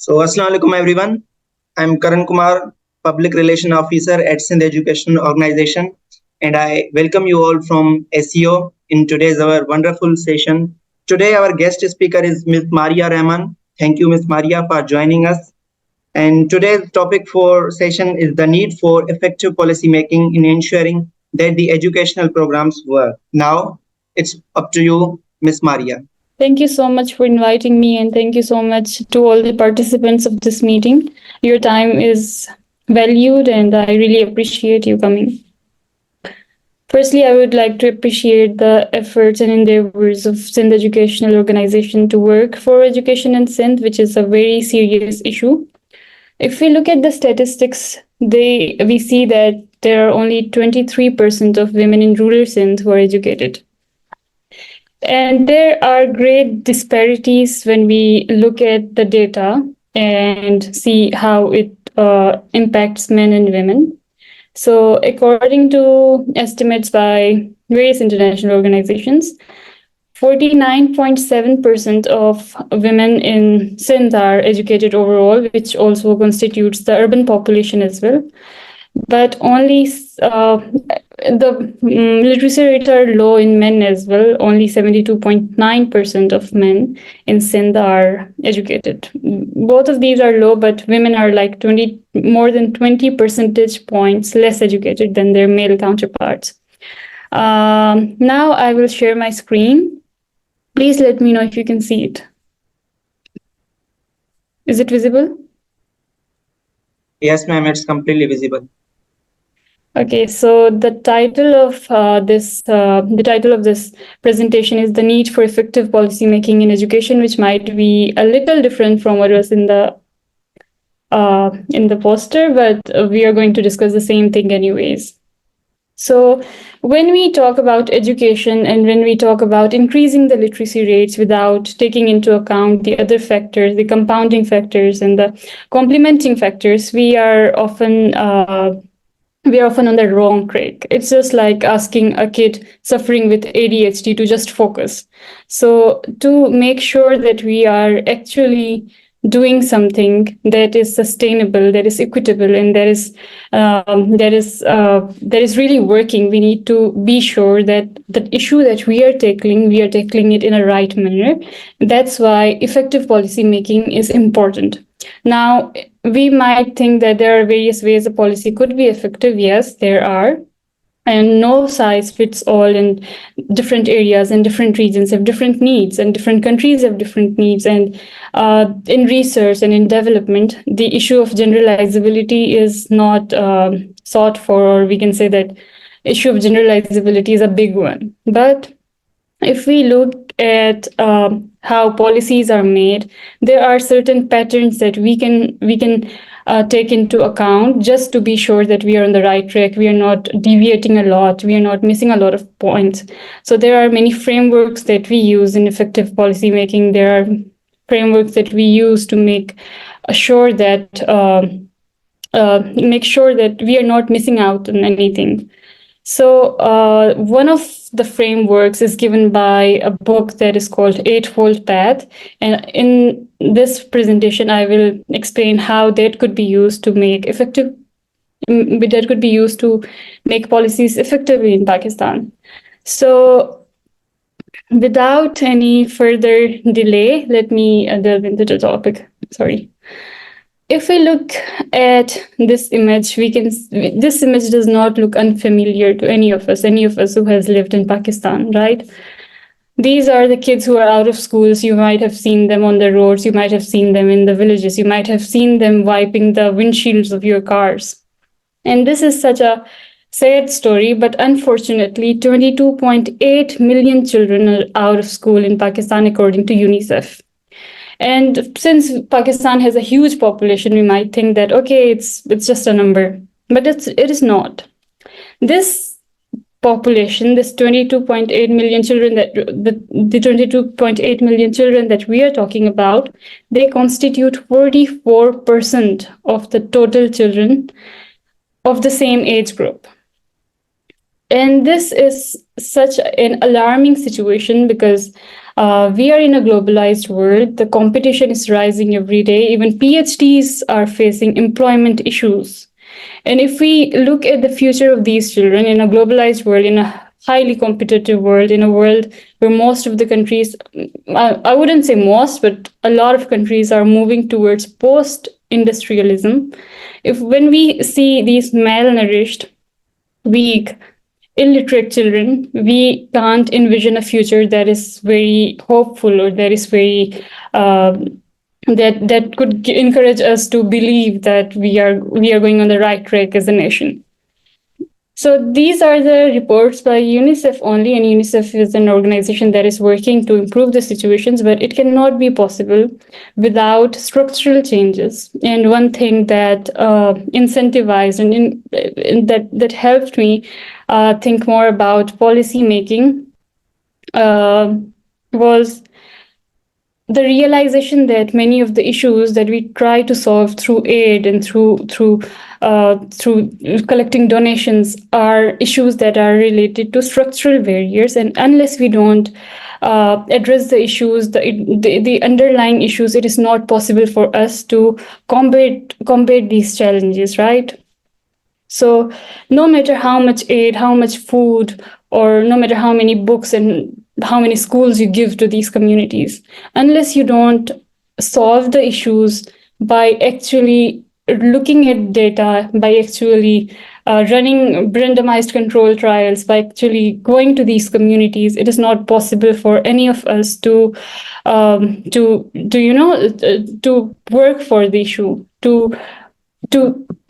So, Assalamu alaikum everyone. I'm Karan Kumar, Public Relation Officer at Sindh Education Organization, and I welcome you all from SEO in today's our wonderful session. Today, our guest speaker is Ms. Maria Rahman. Thank you, Ms. Maria, for joining us. And today's topic for session is the need for effective policy making in ensuring that the educational programs work. Now, it's up to you, Ms. Maria. Thank you so much for inviting me, and thank you so much to all the participants of this meeting. Your time is valued, and I really appreciate you coming. Firstly, I would like to appreciate the efforts and endeavors of Sindh Educational Organization to work for education in Sindh, which is a very serious issue. If we look at the statistics, we see that there are only 23% of women in rural Sindh who are educated. And there are great disparities when we look at the data and see how it impacts men and women. So, according to estimates by various international organizations, 49.7% of women in Sindh are educated overall, which also constitutes the urban population as well. But only the literacy rates are low in men as well. Only 72.9% of men in Sindh are educated. Both of these are low, but women are like more than 20 percentage points less educated than their male counterparts. Now I will share my screen. Please let me know if you can see it. Is it visible? Yes, ma'am, it's completely visible. Okay, so the title of this presentation is "The Need for Effective Policymaking in Education," which might be a little different from what was in the poster, but we are going to discuss the same thing anyways. So when we talk about education and when we talk about increasing the literacy rates without taking into account the other factors, the compounding factors and the complementing factors, we are often on the wrong track. It's just like asking a kid suffering with ADHD to just focus. So to make sure that we are actually doing something that is sustainable, that is equitable, and that is really working, we need to be sure that the issue that we are tackling it in a right manner. That's why effective policy making is important. Now, we might think that there are various ways a policy could be effective. Yes, there are. And no size fits all in different areas and different regions have different needs and different countries have different needs. And in research and in development, the issue of generalizability is not sought for, or we can say that issue of generalizability is a big one. But if we look at how policies are made, there are certain patterns that we can take into account just to be sure that we are on the right track. We are not deviating a lot. We are not missing a lot of points. So there are many frameworks that we use in effective policy making. There are frameworks that we use to make sure that we are not missing out on anything. So one of the frameworks is given by a book that is called Eightfold Path. And in this presentation, I will explain how that could be used to make policies effectively in Pakistan. So without any further delay, let me delve into the topic. Sorry. If we look at this image, this image does not look unfamiliar to any of us who has lived in Pakistan, right? These are the kids who are out of schools. You might have seen them on the roads. You might have seen them in the villages. You might have seen them wiping the windshields of your cars. And this is such a sad story, but unfortunately, 22.8 million children are out of school in Pakistan, according to UNICEF. And since Pakistan has a huge population, we might think that, okay, it's just a number, but it is not. This population, this 22.8 million children the 22.8 million children that we are talking about, they constitute 44% of the total children of the same age group. And this is such an alarming situation because We are in a globalized world. The competition is rising every day. Even PhDs are facing employment issues. And if we look at the future of these children in a globalized world, in a highly competitive world, in a world where most of the countries, I wouldn't say most, but a lot of countries are moving towards post industrialism. If when we see these malnourished, weak, illiterate children, we can't envision a future that is very hopeful or that is very that could encourage us to believe that we are going on the right track as a nation. So these are the reports by UNICEF only, and UNICEF is an organization that is working to improve the situations, but it cannot be possible without structural changes. And one thing that incentivized and that helped me think more about policy making was the realization that many of the issues that we try to solve through aid and through collecting donations are issues that are related to structural barriers, and unless we don't address the issues, the underlying issues, it is not possible for us to combat these challenges, right? So no matter how much aid, how much food, or no matter how many books and how many schools you give to these communities, unless you don't solve the issues by actually looking at data, by actually running randomized control trials, by actually going to these communities, it is not possible for any of us to to work for the issue, to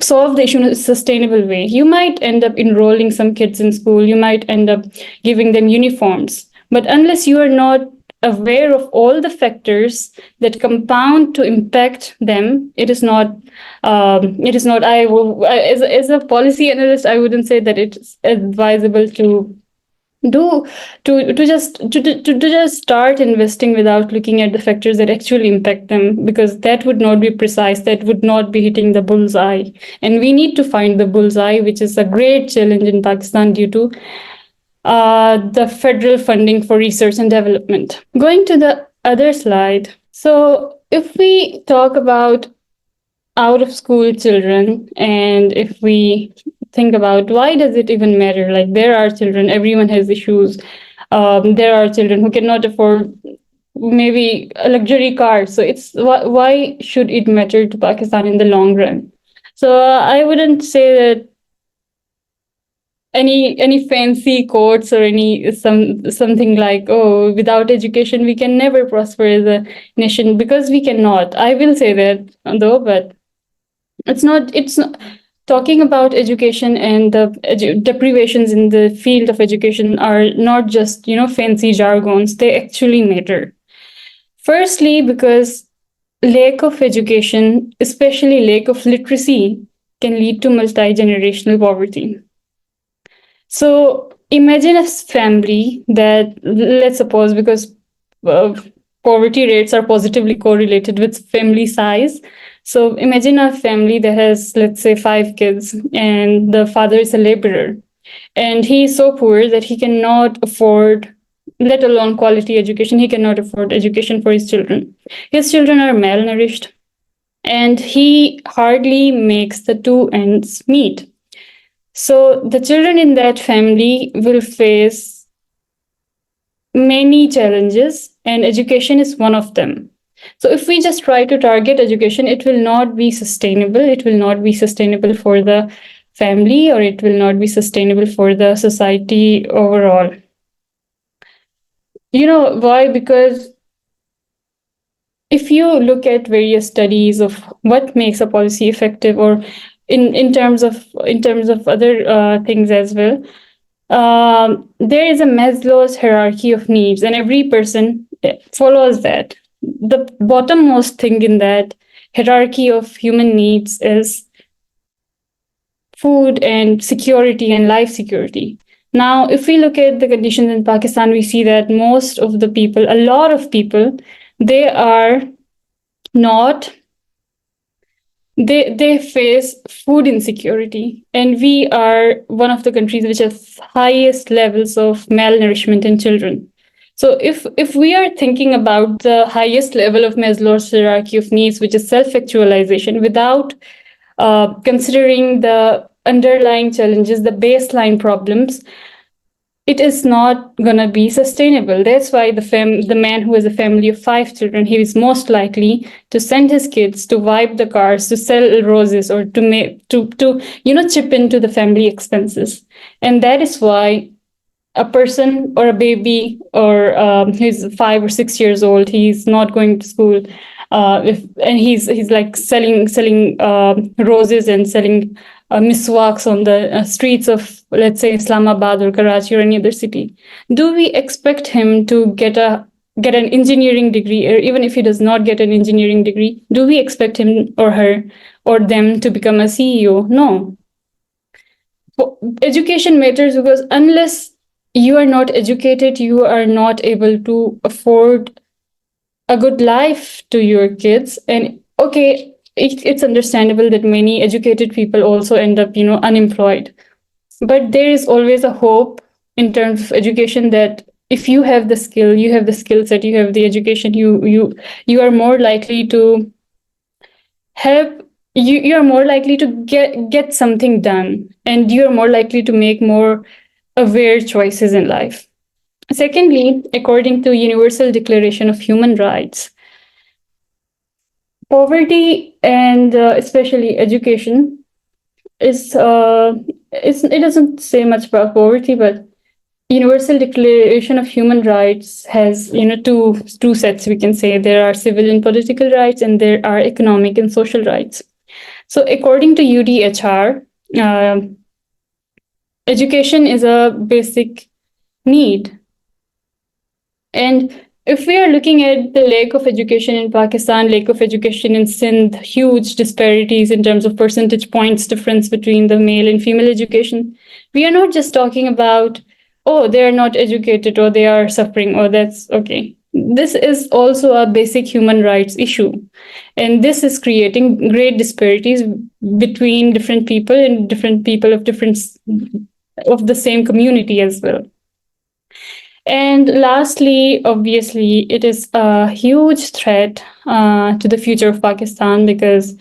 solve the issue in a sustainable way. You might end up enrolling some kids in school, you might end up giving them uniforms, but unless you are not aware of all the factors that compound to impact them, it is not as a policy analyst, I wouldn't say that it's advisable to do to just start investing without looking at the factors that actually impact them, because that would not be precise, that would not be hitting the bullseye. And we need to find the bullseye, which is a great challenge in Pakistan due to the federal funding for research and development. Going to the other slide. So if we talk about out of school children, and if we think about why does it even matter, like there are children, everyone has issues. There are children who cannot afford maybe a luxury car, so it's why should it matter to Pakistan in the long run? So I wouldn't say that any fancy quotes or any something like, oh, without education we can never prosper as a nation, because we cannot. I will say that though, but it's not talking about education, and the deprivations in the field of education are not just fancy jargons, they actually matter. Firstly, because lack of education, especially lack of literacy, can lead to multi-generational poverty. So imagine a family that, let's suppose, because poverty rates are positively correlated with family size. So imagine a family that has, let's say, 5 kids, and the father is a laborer, and he is so poor that he cannot afford, let alone quality education, he cannot afford education for his children. His children are malnourished, and he hardly makes the two ends meet. So the children in that family will face many challenges, and education is one of them. So if we just try to target education, it will not be sustainable. It will not be sustainable for the family, or it will not be sustainable for the society overall. You know why? Because if you look at various studies of what makes a policy effective, or in terms of other things as well, there is a Maslow's hierarchy of needs, and every person follows that. The bottommost thing in that hierarchy of human needs is food and security and life security. Now, if we look at the conditions in Pakistan, we see that most of the people, a lot of people, they are not, they face food insecurity, and we are one of the countries which has highest levels of malnourishment in children. So if we are thinking about the highest level of Maslow's hierarchy of needs, which is self-actualization, without considering the underlying challenges, the baseline problems, it is not gonna be sustainable. That's why the man who has a family of 5 children, he is most likely to send his kids to wipe the cars, to sell roses, or to make to chip into the family expenses. And that is why a person or a baby or who's 5 or 6 years old, he's not going to school, and he's like selling roses and selling miswaks on the streets of, let's say, Islamabad or Karachi or any other city. Do we expect him to get an engineering degree, or even if he does not get an engineering degree, do we expect him or her or them to become a CEO? No. Education matters, because unless you are not educated, you are not able to afford a good life to your kids. And okay, it's understandable that many educated people also end up unemployed, but there is always a hope in terms of education, that if you have the skill, you have the skill set, you have the education, you are more likely to help, you're more likely to get something done, and you're more likely to make more aware choices in life. Secondly, according to Universal Declaration of Human Rights, poverty and especially education it doesn't say much about poverty, but Universal Declaration of Human Rights has two sets, we can say. There are civil and political rights, and there are economic and social rights. So according to UDHR, education is a basic need. And if we are looking at the lack of education in Pakistan, lack of education in Sindh, huge disparities in terms of percentage points difference between the male and female education, we are not just talking about, oh, they are not educated or they are suffering, or that's okay. This is also a basic human rights issue. And this is creating great disparities between different people and different people of the same community as well. And lastly, obviously, it is a huge threat to the future of Pakistan, because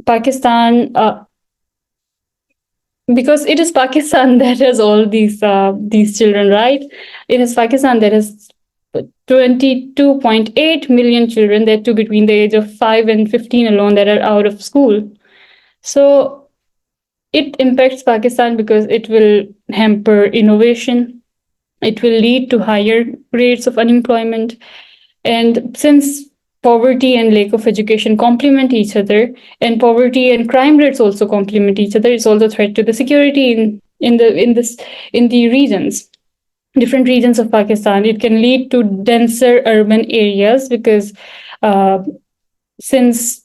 Pakistan, because it is Pakistan that has all these children, right? It is Pakistan that has 22.8 million children, that too between the age of 5 and 15 alone, that are out of school. So it impacts Pakistan because it will hamper innovation. It will lead to higher rates of unemployment. And since poverty and lack of education complement each other, and poverty and crime rates also complement each other, it's also a threat to the security in the regions, different regions of Pakistan. It can lead to denser urban areas, because since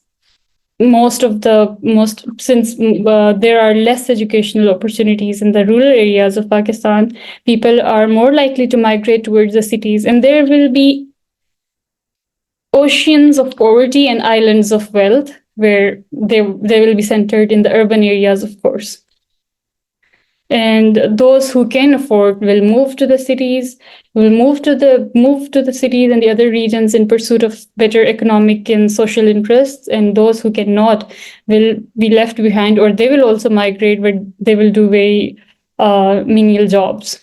there are less educational opportunities in the rural areas of Pakistan, people are more likely to migrate towards the cities, and there will be oceans of poverty and islands of wealth, where they will be centered in the urban areas, of course. And those who can afford will move to the cities, move to the cities and the other regions in pursuit of better economic and social interests. And those who cannot will be left behind, or they will also migrate, but they will do very menial jobs.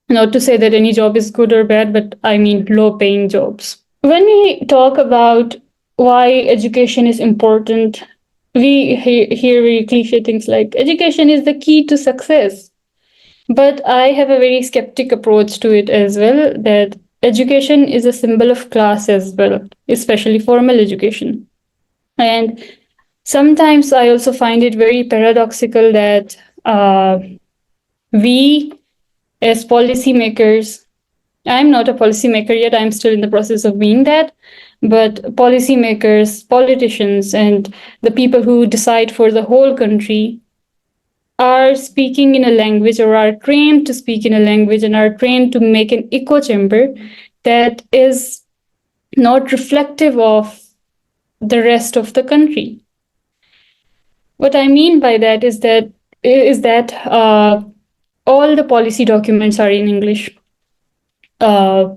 Not to say that any job is good or bad, but I mean low-paying jobs. When we talk about why education is important, we hear very cliche things like education is the key to success. But I have a very skeptic approach to it as well, that education is a symbol of class as well, especially formal education. And sometimes I also find it very paradoxical that we, as policymakers, I'm not a policymaker yet, I'm still in the process of being that, but policymakers, politicians, and the people who decide for the whole country are speaking in a language, or are trained to speak in a language, and are trained to make an echo chamber that is not reflective of the rest of the country. What I mean by that is that all the policy documents are in English. Uh,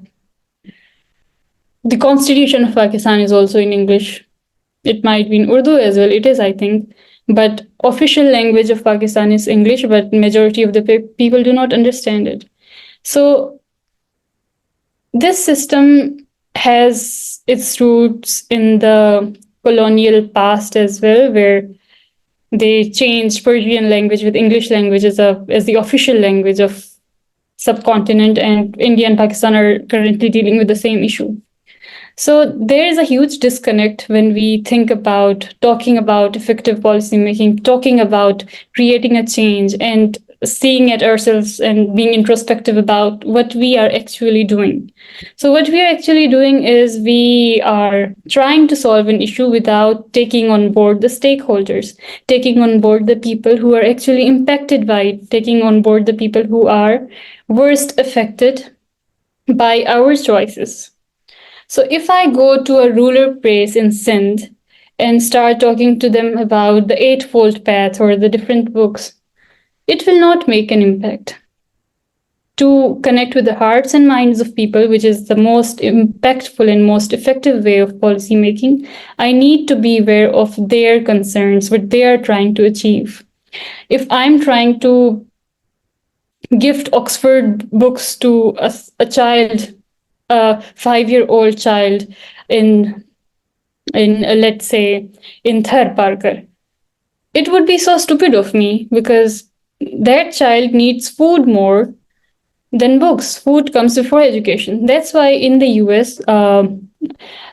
the Constitution of Pakistan is also in English. It might be in Urdu as well. It is, I think. But official language of Pakistan is English, but majority of the people do not understand it. So this system has its roots in the colonial past as well, where they changed Persian language with English language as the official language of subcontinent, and India and Pakistan are currently dealing with the same issue. So there is a huge disconnect when we think about talking about effective policy making, talking about creating a change, and seeing at ourselves and being introspective about what we are actually doing. So what we are actually doing is we are trying to solve an issue without taking on board the stakeholders, taking on board the people who are actually impacted by it, taking on board the people who are worst affected by our choices. So if I go to a rural place in Sindh and start talking to them about the Eightfold Path or the different books, it will not make an impact. To connect with the hearts and minds of people, which is the most impactful and most effective way of policy making, I need to be aware of their concerns, what they are trying to achieve. If I'm trying to gift Oxford books to a child, a 5-year-old child in let's say in Thar Parker, it would be so stupid of me because that child needs food more than books. Food comes before education. That's why in the US,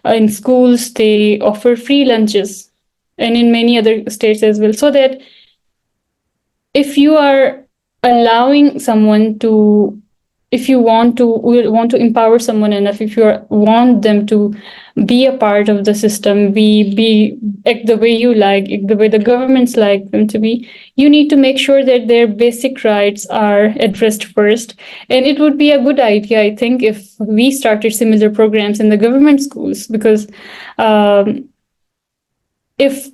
in schools, they offer free lunches, and in many other states as well, so that if you are allowing someone to, if you want to empower someone enough, if you want them to be a part of the system, be act the way you like, act the way the governments like them to be, you need to make sure that their basic rights are addressed first. And it would be a good idea, I think, if we started similar programs in the government schools, because if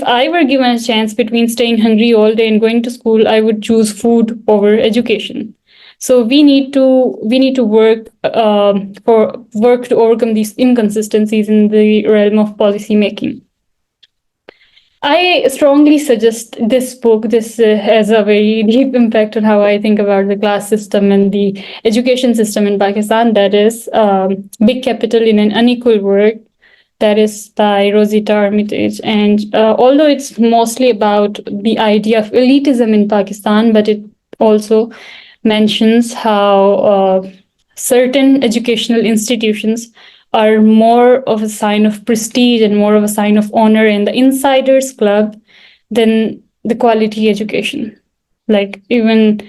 I were given a chance between staying hungry all day and going to school, I would choose food over education. So we need to work to overcome these inconsistencies in the realm of policy making. I strongly suggest this book. This has a very deep impact on how I think about the class system and the education system in Pakistan. That is Big Capital in an Unequal World. That is by Rosita Armitage. And although it's mostly about the idea of elitism in Pakistan, but it also mentions how certain educational institutions are more of a sign of prestige and more of a sign of honor in the insiders club than the quality education. Like, even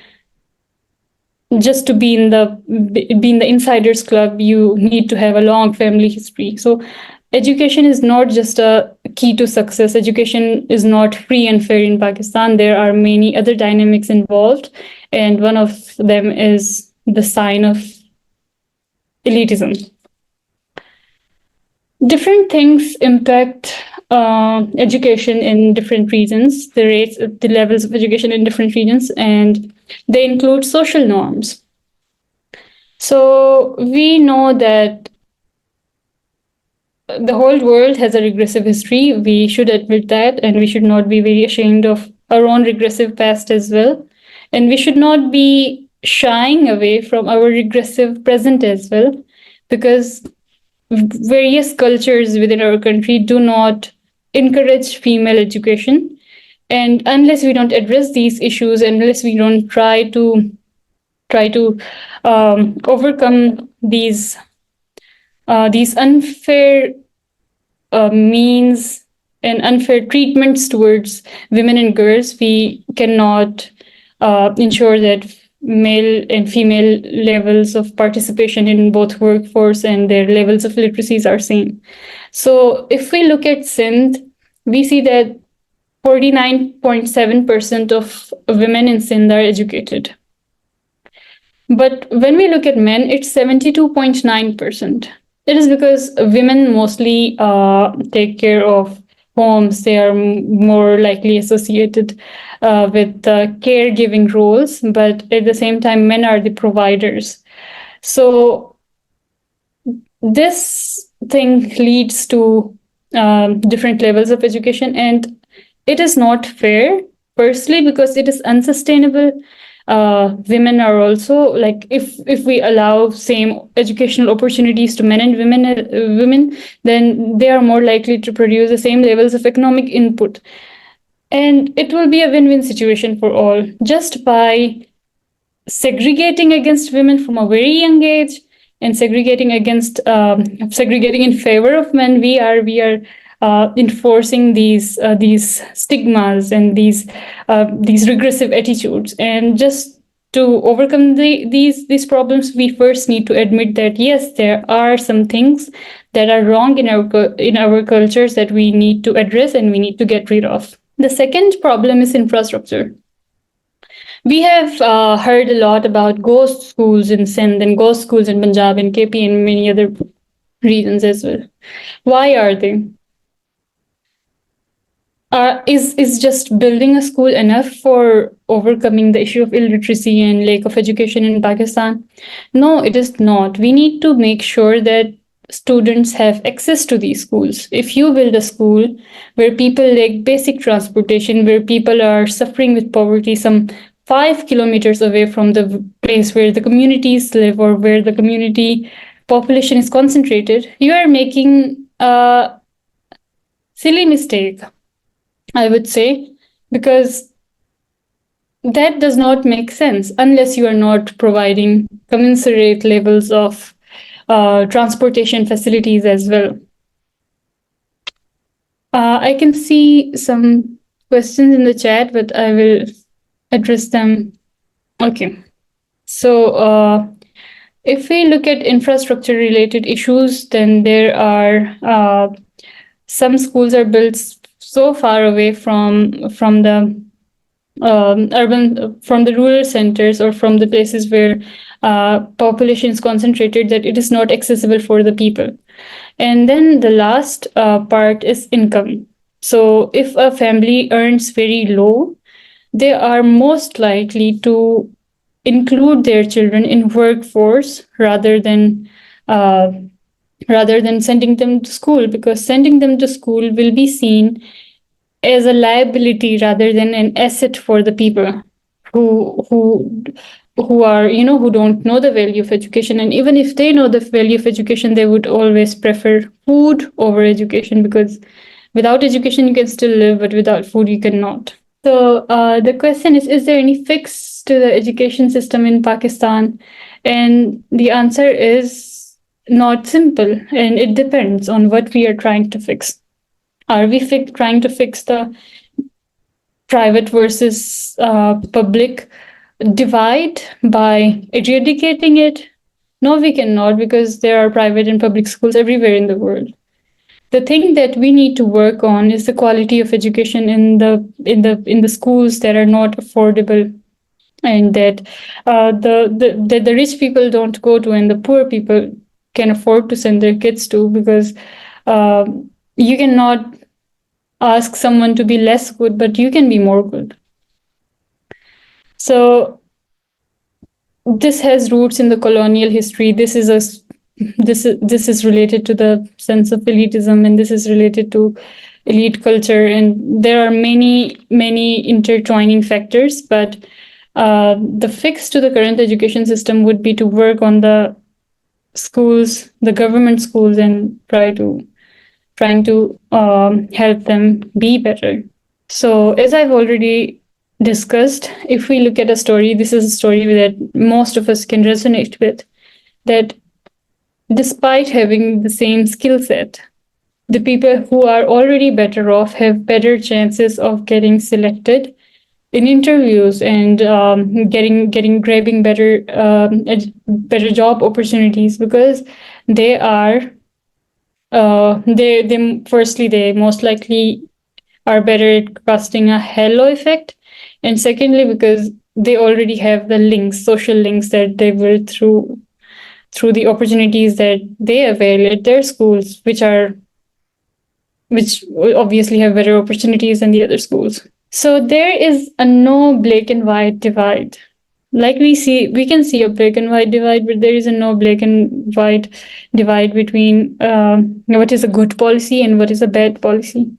just to be in the insiders club, you need to have a long family history. So education is not just a key to success. Education is not free and fair in Pakistan. There are many other dynamics involved, and one of them is the sign of elitism. Different things impact education in different regions, the rates, the levels of education in different regions, and they include social norms. So we know that the whole world has a regressive history. We should admit that, and we should not be very ashamed of our own regressive past as well. And we should not be shying away from our regressive present as well, because various cultures within our country do not encourage female education. And unless we don't address these issues, unless we don't try to overcome these unfair means and unfair treatments towards women and girls, we cannot ensure that male and female levels of participation in both workforce and their levels of literacies are same. So if we look at Sindh, we see that 49.7% of women in Sindh are educated. But when we look at men, it's 72.9%. It is because women mostly take care of homes. They are more likely associated with caregiving roles, but at the same time, men are the providers. So this thing leads to different levels of education, and it is not fair. Firstly, because it is unsustainable. Women are also, like, if we allow same educational opportunities to men and women, then they are more likely to produce the same levels of economic input, and it will be a win-win situation for all. Just by segregating against women from a very young age and segregating in favor of men, we are enforcing these stigmas and these regressive attitudes. And just to overcome these problems, we first need to admit that yes, there are some things that are wrong in our cultures that we need to address and we need to get rid of. The second problem is infrastructure. We have heard a lot about ghost schools in Sindh and ghost schools in Punjab and KP and many other regions as well. Why are they? Is just building a school enough for overcoming the issue of illiteracy and lack of education in Pakistan? No, it is not. We need to make sure that students have access to these schools. If you build a school where people lack basic transportation, where people are suffering with poverty, some 5 kilometers away from the place where the communities live or where the community population is concentrated, you are making a silly mistake, I would say, because that does not make sense unless you are not providing commensurate levels of transportation facilities as well. I can see some questions in the chat, but I will address them. Okay. So if we look at infrastructure related issues, then there are some schools are built so far away from the from the rural centers or from the places where population is concentrated, that it is not accessible for the people. And then the last part is income. So if a family earns very low, they are most likely to include their children in workforce uh, rather than sending them to school, because sending them to school will be seen as a liability rather than an asset for the people who are, who don't know the value of education. And even if they know the value of education, they would always prefer food over education, because without education you can still live, but without food you cannot. So the question is there any fix to the education system in Pakistan? And the answer is not simple, and it depends on what we are trying to fix. Are we trying to fix the private versus public divide by eradicating it? No, we cannot, because there are private and public schools everywhere in the world. The thing that we need to work on is the quality of education in the schools that are not affordable, and that the rich people don't go to and the poor people can afford to send their kids to, because you cannot ask someone to be less good, but you can be more good. So this has roots in the colonial history. This is related to the sense of elitism, and this is related to elite culture, and there are many intertwining factors. But the fix to the current education system would be to work on the schools, the government schools, and trying to help them be better. So, as I've already discussed, if we look at a story, this is a story that most of us can resonate with, that despite having the same skill set, the people who are already better off have better chances of getting selected in interviews and grabbing better job opportunities, because they are they firstly, they most likely are better at casting a halo effect, and secondly, because they already have the links, social links, that they will through the opportunities that they avail at their schools, which obviously have better opportunities than the other schools. So there is a no black and white divide. like we can see a black and white divide, but there is a no black and white divide between what is a good policy and what is a bad policy,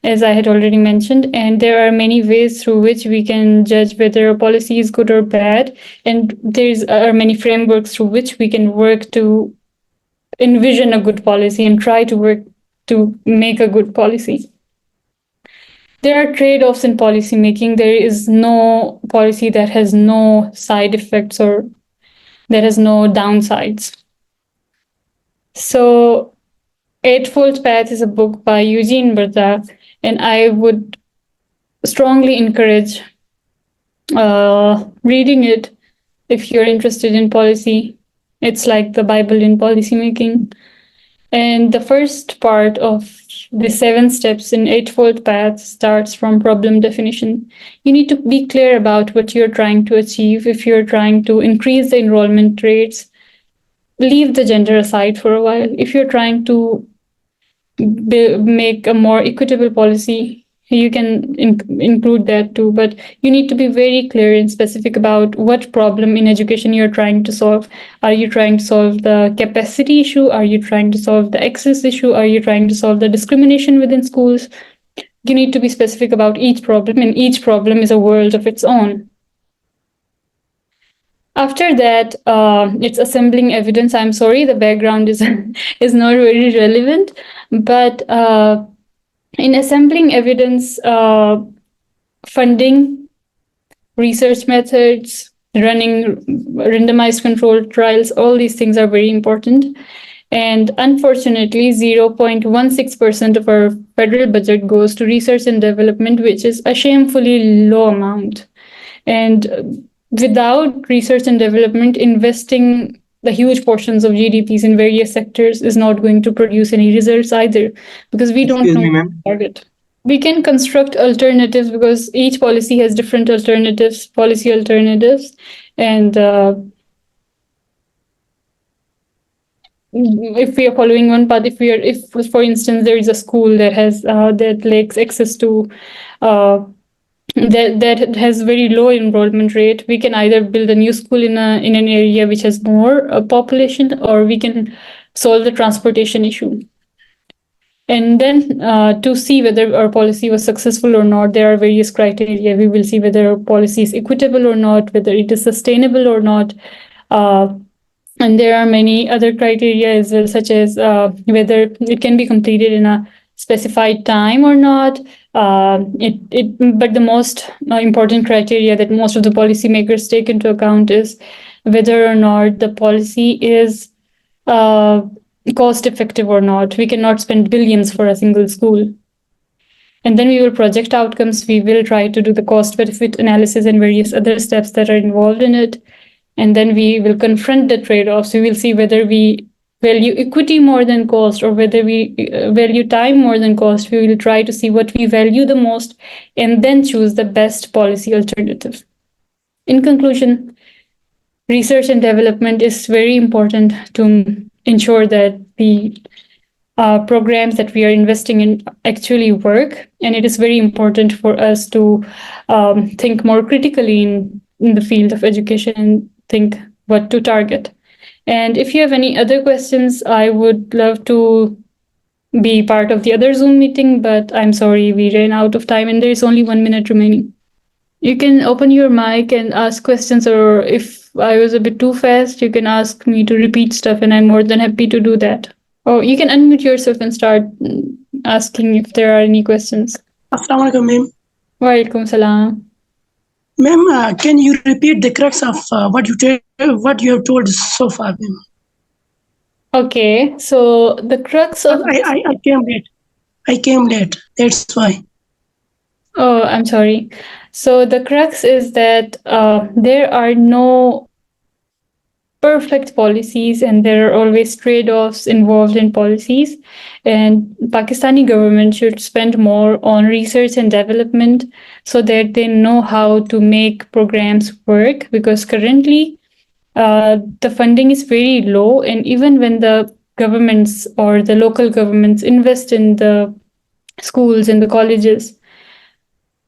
as I had already mentioned. And there are many ways through which we can judge whether a policy is good or bad, and are many frameworks through which we can work to envision a good policy and try to work to make a good policy. There are trade-offs in policy making. There is no policy that has no side effects or that has no downsides. So, Eightfold Path is a book by Eugene Burda, and I would strongly encourage reading it if you're interested in policy. It's like the Bible in policy making. And the first part of the 7 steps in Eightfold Path starts from problem definition. You need to be clear about what you're trying to achieve. If you're trying to increase the enrollment rates, leave the gender aside for a while. If you're trying to make a more equitable policy, you can include that too, but you need to be very clear and specific about what problem in education you're trying to solve. Are you trying to solve the capacity issue? Are you trying to solve the access issue? Are you trying to solve the discrimination within schools? You need to be specific about each problem, and each problem is a world of its own. After that, it's assembling evidence. I'm sorry, the background is is not very relevant, but in assembling evidence, funding, research methods, running randomized controlled trials, all these things are very important. And unfortunately, 0.16% of our federal budget goes to research and development, which is a shamefully low amount. And without research and development, investing the huge portions of GDPs in various sectors is not going to produce any results either, because we don't Excuse know me, the ma'am. target. We can construct alternatives because each policy has different alternatives, policy alternatives, and if we are following one path, if for instance there is a school that has that lacks access to that has very low enrollment rate, we can either build a new school in an area which has more population, or we can solve the transportation issue. And then to see whether our policy was successful or not, there are various criteria. We will see whether our policy is equitable or not, whether it is sustainable or not. And there are many other criteria as well, such as whether it can be completed in a specified time or not. But the most important criteria that most of the policymakers take into account is whether or not the policy is cost effective or not. We cannot spend billions for a single school. And then we will project outcomes. We will try to do the cost benefit analysis and various other steps that are involved in it. And then we will confront the trade-offs. We will see whether we value equity more than cost, or whether we value time more than cost. We will try to see what we value the most and then choose the best policy alternative. In conclusion, research and development is very important to ensure that the programs that we are investing in actually work. And it is very important for us to think more critically in the field of education and think what to target. And if you have any other questions, I would love to be part of the other Zoom meeting, but I'm sorry, we ran out of time and there is only 1 minute remaining. You can open your mic and ask questions, or if I was a bit too fast, you can ask me to repeat stuff, and I'm more than happy to do that. Or you can unmute yourself and start asking if there are any questions. Assalamu alaikum, ma'am. Wa alaikum salam. Ma'am, can you repeat the crux of what you have told so far, ma'am? Okay, so the crux of I came late. I came late. That's why. Oh, I'm sorry. So the crux is that there are no perfect policies, and there are always trade-offs involved in policies. And Pakistani government should spend more on research and development so that they know how to make programs work, because currently the funding is very low, and even when the governments or the local governments invest in the schools and the colleges,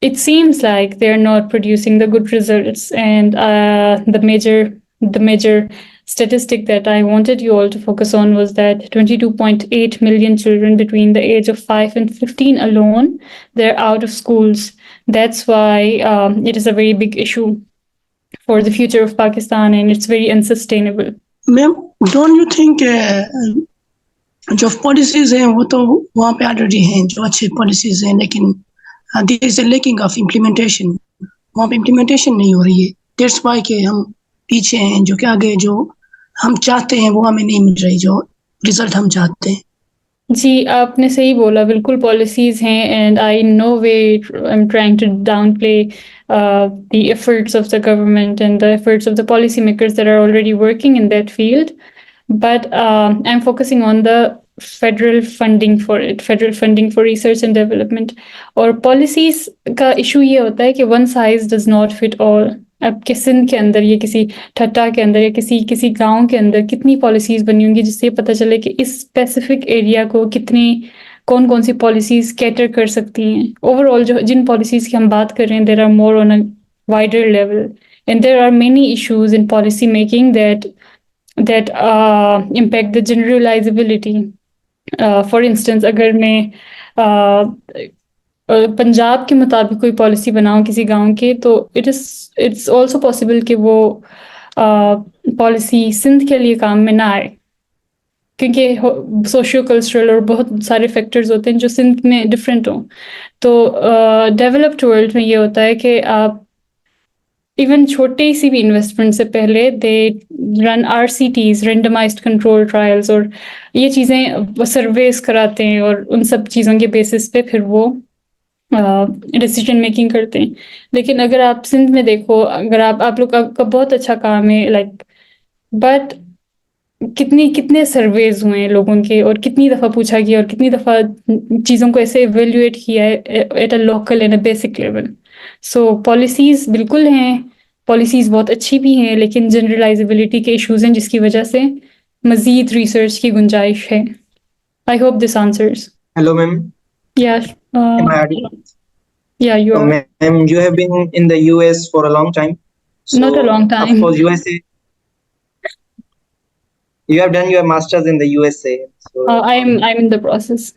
it seems like they're not producing the good results. And the major statistic that I wanted you all to focus on was that 22.8 million children between the age of 5 and 15 alone, they're out of schools. That's why it is a very big issue for the future of Pakistan, and it's very unsustainable. Ma'am, don't you think जो policies हैं वो तो वहाँ पे already हैं, जो अच्छी policies हैं, लेकिन there is a lacking of implementation. वहाँ पे इम्प्लीमेंटेशन नहीं हो रही है. दैट्स व्हाई कि हम पीछे हैं, जो कि आगे जो हम चाहते हैं वो हमें नहीं मिल रही, जो रिजल्ट हम चाहते हैं. जी, आपने सही बोला, बिल्कुल पॉलिसीज़ हैं, and I no way I am trying to downplay the efforts of the government and the efforts of the policymakers that are already working in that field. But I'm focusing on the federal funding for it, federal funding for research and development. और policies का issue ये होता है कि one size does not fit all. अब सिंध के अंदर, ये किसी ठट्टा के अंदर या किसी गांव के अंदर कितनी पॉलिसीज बनी होंगी जिससे पता चले कि इस स्पेसिफिक एरिया को कितनी कौन सी पॉलिसीज कैटर कर सकती हैं. ओवरऑल जो जिन पॉलिसीज की हम बात कर रहे हैं, there are more on a wider level, and there are many issues in policy making that impact the generalizability. For instance, अगर मैं पंजाब के मुताबिक कोई पॉलिसी बनाऊं किसी गांव के, तो इट्स ऑल्सो पॉसिबल कि वो पॉलिसी सिंध के लिए काम में ना आए, क्योंकि सोशियो कल्चरल और बहुत सारे फैक्टर्स होते हैं जो सिंध में डिफरेंट हों. तो डेवलप्ड वर्ल्ड में ये होता है कि आप इवन छोटी सी भी इन्वेस्टमेंट से पहले they run RCTs, randomised control trials, और ये चीज़ें सर्वेस कराते हैं, और उन सब चीज़ों के बेसिस पे फिर वो डिसीजन मेकिंग करते हैं. लेकिन अगर आप सिंध में देखो, अगर आप लोग का बहुत अच्छा काम है, लाइक, बट कितने सर्वेज हुए हैं लोगों के, और कितनी दफ़ा पूछा गया, और कितनी दफ़ा चीज़ों को ऐसे एवेल्युएट किया है at a local and a basic level. So policies बिल्कुल हैं, पॉलिसीज़ बहुत अच्छी भी हैं, लेकिन जनरलाइजेबिलिटी के इश्यूज हैं जिसकी वजह से मज़ीद रिसर्च की गुंजाइश है. I hope this answers. Hello, ma'am. Yeah, Am I audible? yeah, you So, are. ma'am, you have been in the US for a long time. Not a long Of time. course, USA. You have done your masters in the USA. So, I'm in the process.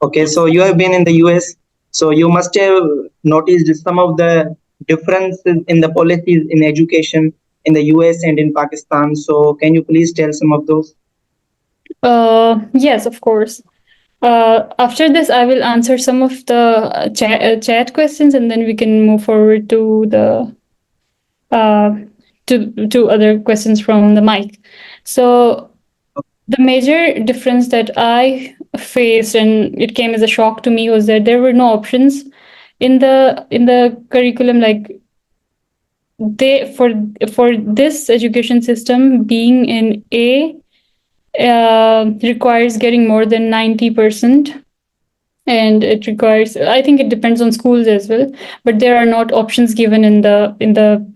okay, so you have been in the US. So you must have noticed some of the differences in the policies in education in the US and in Pakistan. So can you please tell some of those? Yes, of course. After this, I will answer some of the chat questions, and then we can move forward to the to other questions from the mic. So the major difference that I faced, and it came as a shock to me, was that there were no options in the curriculum. Like, for this education system, being in A requires getting more than 90%, and it requires, I think it depends on schools as well, but there are not options given in the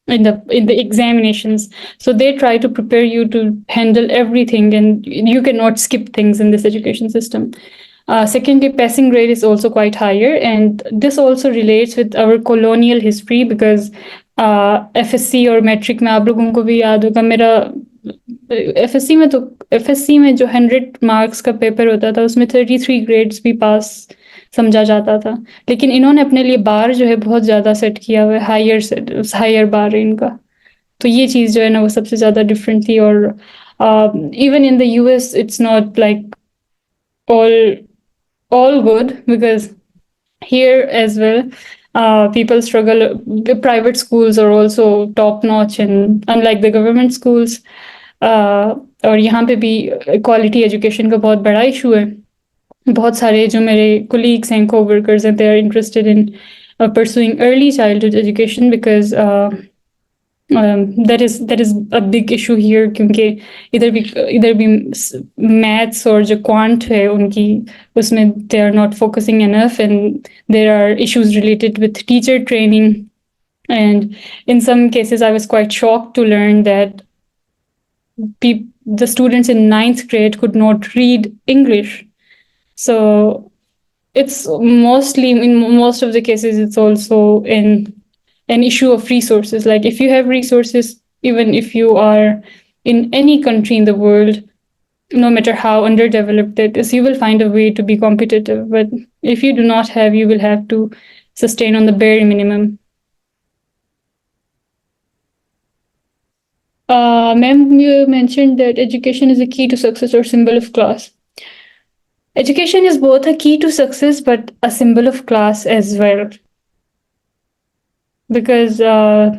examinations. So they try to prepare you to handle everything, and you cannot skip things in this education system. Secondly, passing grade is also quite higher, and this also relates with our colonial history, because FSC और matric में आप लोगों को भी याद होगा, मेरा FSC में जो 100 मार्क्स का पेपर होता था उसमें 33 ग्रेड्स भी पास समझा जाता था. लेकिन इन्होंने अपने लिए बार जो है बहुत ज़्यादा सेट किया हुआ है, हायर बार है इनका. तो ये चीज़ जो है ना, वो सबसे ज़्यादा डिफरेंट थी. और even in the US it's not like all good, because here as well people struggle. The private schools are also top notch, and unlike the government schools, और यहाँ पे भी क्वालिटी एजुकेशन का बहुत बड़ा इशू है. बहुत सारे जो मेरे कोलीग्स हैं, co-workers हैं, they are interested in pursuing early childhood education, because that is a big issue here, क्योंकि इधर भी मैथ्स और जो क्वांट है उनकी, उसमें they are not focusing enough, and there are issues related with teacher training. And in some cases I was quite shocked to learn that the students in 9th grade could not read English. So it's mostly, in most of the cases, it's also an issue of resources. Like if you have resources, even if you are in any country in the world, no matter how underdeveloped it is, you will find a way to be competitive. But if you do not have, you will have to sustain on the bare minimum. Ma'am, you mentioned that education is a key to success or symbol of class. Education is both a key to success but a symbol of class as well. Because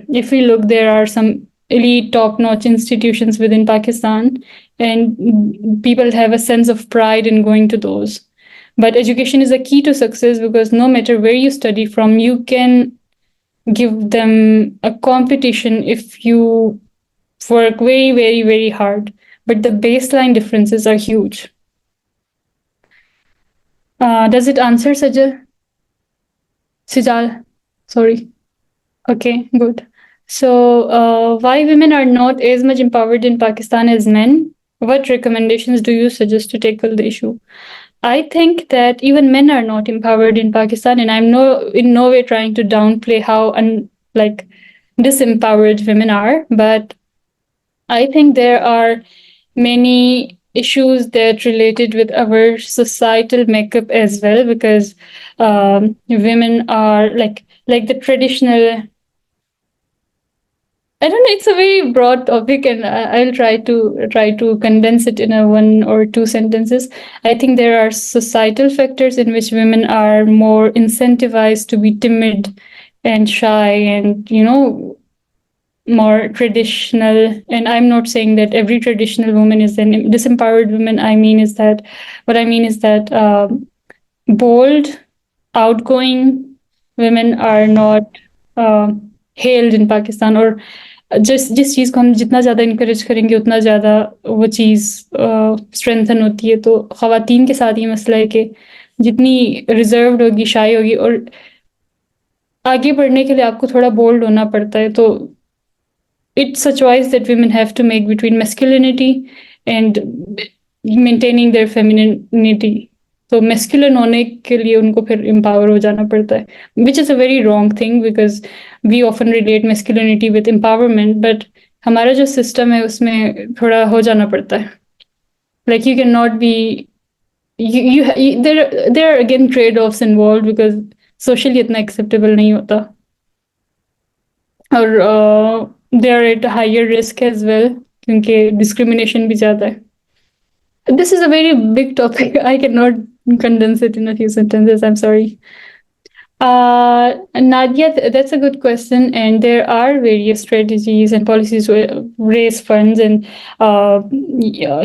if we look, there are some elite, top-notch institutions within Pakistan, and people have a sense of pride in going to those. But education is a key to success because no matter where you study from, you can give them a competition if you work very, very, very hard. But the baseline differences are huge. Does it answer, Sijal? Sorry. Okay, good. So, why women are not as much empowered in Pakistan as men? What recommendations do you suggest to tackle the issue? I think that even men are not empowered in Pakistan, and I'm in no way trying to downplay how like disempowered women are, but I think there are many issues that related with our societal makeup as well, because women are like the traditional. I don't know. It's a very broad topic, and I'll try to condense it in a one or two sentences. I think there are societal factors in which women are more incentivized to be timid and shy, and more traditional. And I'm not saying that every traditional woman is an disempowered woman. What I mean is that bold, outgoing women are not hailed in Pakistan, or जिस चीज़ को हम जितना ज़्यादा encourage करेंगे उतना ज़्यादा वो चीज़ strengthen होती है. तो ख़वातीन के साथ ये मसला है कि जितनी रिजर्व्ड होगी, शाई होगी, और आगे बढ़ने के लिए आपको थोड़ा बोल्ड होना पड़ता है. तो it's a choice that women have to make between masculinity and maintaining their femininity. तो masculine होने के लिए उनको फिर empower हो जाना पड़ता है, which is a very wrong thing because we often relate masculinity with empowerment, but हमारा जो system है उसमें थोड़ा हो जाना पड़ता है. Like you cannot be there are again trade-offs involved because socially इतना acceptable नहीं होता, और they are at a higher risk as well क्योंकि discrimination भी ज़्यादा है. This is a very big topic. I cannot condense it in a few sentences. I'm sorry. Nadia, that's a good question. And there are various strategies and policies to raise funds. And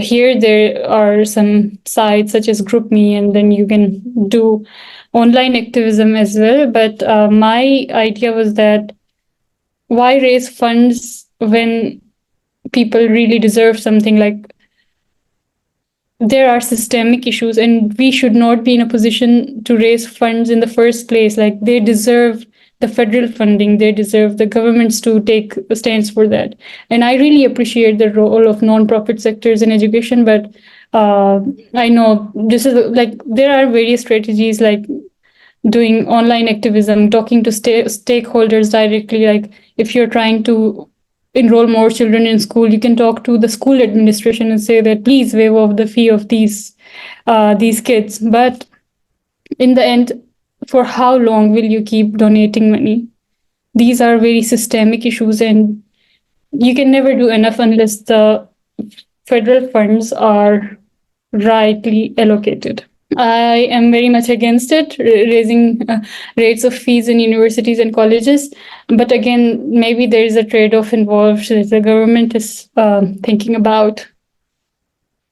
here there are some sites such as GroupMe, and then you can do online activism as well. But my idea was that why raise funds when people really deserve something? Like, there are systemic issues and we should not be in a position to raise funds in the first place. Like, they deserve the federal funding, they deserve the governments to take a stance for that. And I really appreciate the role of non-profit sectors in education, but I know this is like, there are various strategies like doing online activism, talking to stakeholders directly. Like, if you're trying to enroll more children in school, you can talk to the school administration and say that please waive off the fee of these kids. But in the end, for how long will you keep donating money? These are very systemic issues, and you can never do enough unless the federal funds are rightly allocated. I am very much against it, raising rates of fees in universities and colleges. But again, maybe there is a trade-off involved that the government is thinking about.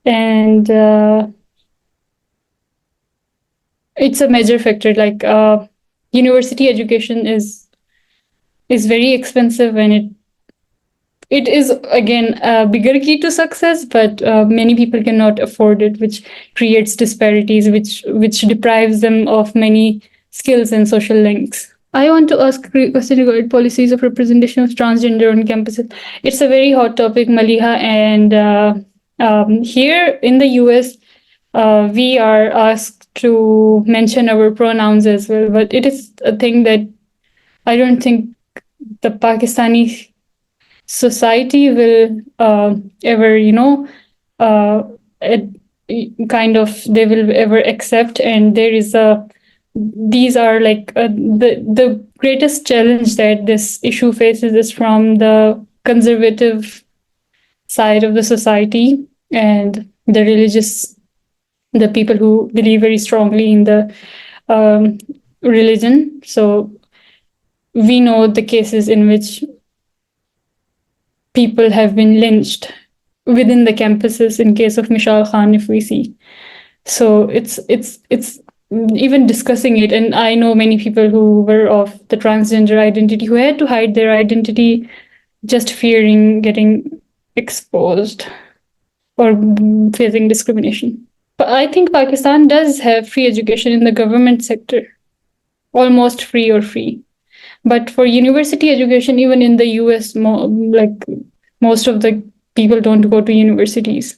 And it's a major factor. Like, university education is very expensive, and it is, again, a bigger key to success, but many people cannot afford it, which creates disparities, which deprives them of many skills and social links. I want to ask a question regarding policies of representation of transgender on campuses. It's a very hot topic, Maliha, and here in the US, we are asked to mention our pronouns as well, but it is a thing that I don't think the Pakistani society will ever, kind of they will ever accept. And there is these are like the greatest challenge that this issue faces is from the conservative side of the society and the people who believe very strongly in the religion. So we know the cases in which people have been lynched within the campuses. In case of Mishal Khan, if we see, so it's even discussing it. And I know many people who were of the transgender identity who had to hide their identity, just fearing getting exposed or facing discrimination. But I think Pakistan does have free education in the government sector, almost free or free. But for university education, even in the US, most of the people don't go to universities.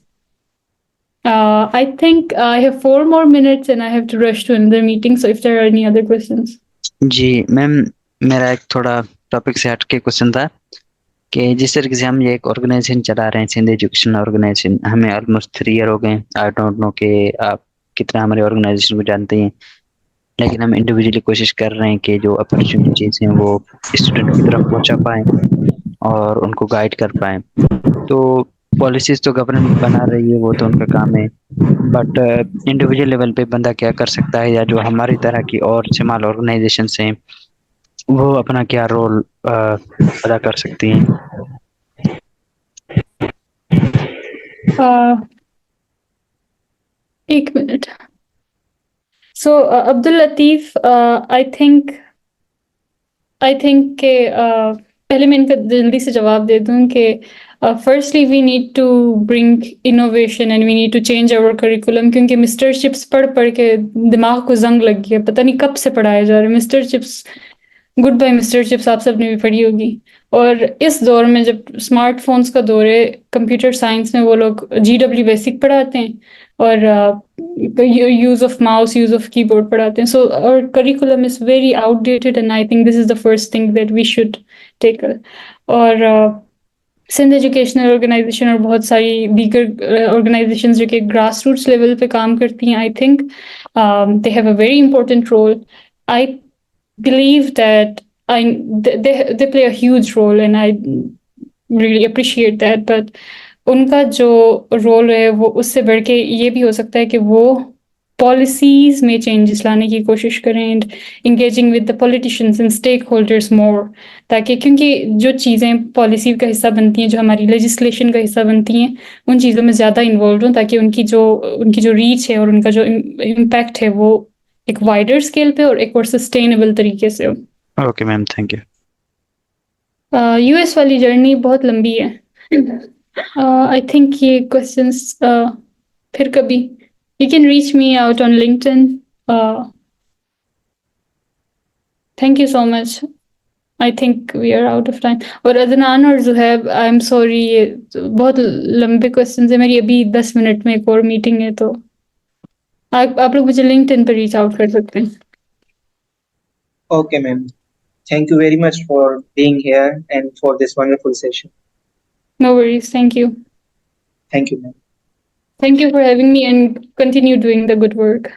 I think I have 4 more minutes and I have to rush to another meeting. So if there are any other questions. जी ma'am, मेरा एक थोड़ा topic से हटके question था कि जिस तरीके से हम ये एक ऑर्गेनाइजेशन चला रहे हैं, सिंध एजुकेशन ऑर्गेनाइजेशन, हमें ऑलमोस्ट 3 ईयर हो गए। आई डोंट नो कि आप कितना हमारे ऑर्गेनाइजेशन को जानते हैं, लेकिन हम इंडिविजुअली कोशिश कर रहे हैं कि जो अपॉर्चुनिटीज हैं वो स्टूडेंट की तरफ पहुंचा पाएं और उनको गाइड कर पाएं। तो पॉलिसीज तो गवर्नमेंट बना रही है, वो तो उनका काम है, बट इंडिविजुअल लेवल पे बंदा क्या कर सकता है, या जो हमारी तरह की और स्मॉल ऑर्गेनाइजेशन हैं वो अपना क्या रोल अदा कर सकती हैं? एक minute. So Abdul Latif, I think के पहले मैं इनका जल्दी से जवाब दे दूं कि firstly we need to bring innovation and we need to change our curriculum, क्योंकि मिस्टर चिप्स पढ़ के दिमाग को जंग लग गया, पता नहीं कब से पढ़ाया जा रहा है mister Chips. Good bye mister Chips, आप सबने भी पढ़ी होगी। और इस दौर में जब स्मार्टफोन्स का दौर है, कंप्यूटर साइंस में वो लोग GW बेसिक पढ़ाते हैं और use of mouse, use of keyboard पढ़ाते हैं। सो और curriculum is very outdated and I think this is the first thing that we should tackle. और सिंध एजुकेशनल ऑर्गेनाइजेशन और बहुत सारी दीगर ऑर्गेनाइजेशंस जो कि ग्रास रूट्स लेवल पे काम करती हैं, I think they have a very important role. I believe that they play a huge role and I really appreciate that, but उनका जो रोल है वो उससे बढ़ के ये भी हो सकता है कि वो पॉलिसीज में चेंजेस लाने की कोशिश करें and engaging with the politicians and stakeholders more, ताकि क्योंकि जो चीज़ें पॉलिसी का हिस्सा बनती हैं, जो हमारी लेजिस्लेशन का हिस्सा बनती हैं, उन चीज़ों में ज़्यादा इन्वॉल्व हों, ताकि उनकी जो रीच है और उनका जो इम्पैक्ट है वो एक वाइडर स्केल पे और एक और सस्टेनेबल तरीके से हो। Okay ma'am, thank you. US वाली जर्नी बहुत लंबी है। आई थिंक ये क्वेश्चंस फिर कभी you can reach me out on LinkedIn. Thank you so much. I think we are out of time. और अदनान और जुहैब, आई एम सॉरी, ये बहुत लंबे क्वेश्चंस है। मेरी अभी 10 मिनट में एक और मीटिंग है, तो आप लोग मुझे लिंक्डइन पर रीच आउट कर सकते हैं। Okay, ma'am. Thank you very much for being here and for this wonderful session. No worries. Thank you. Thank you, ma'am. Thank you for having me and continue doing the good work.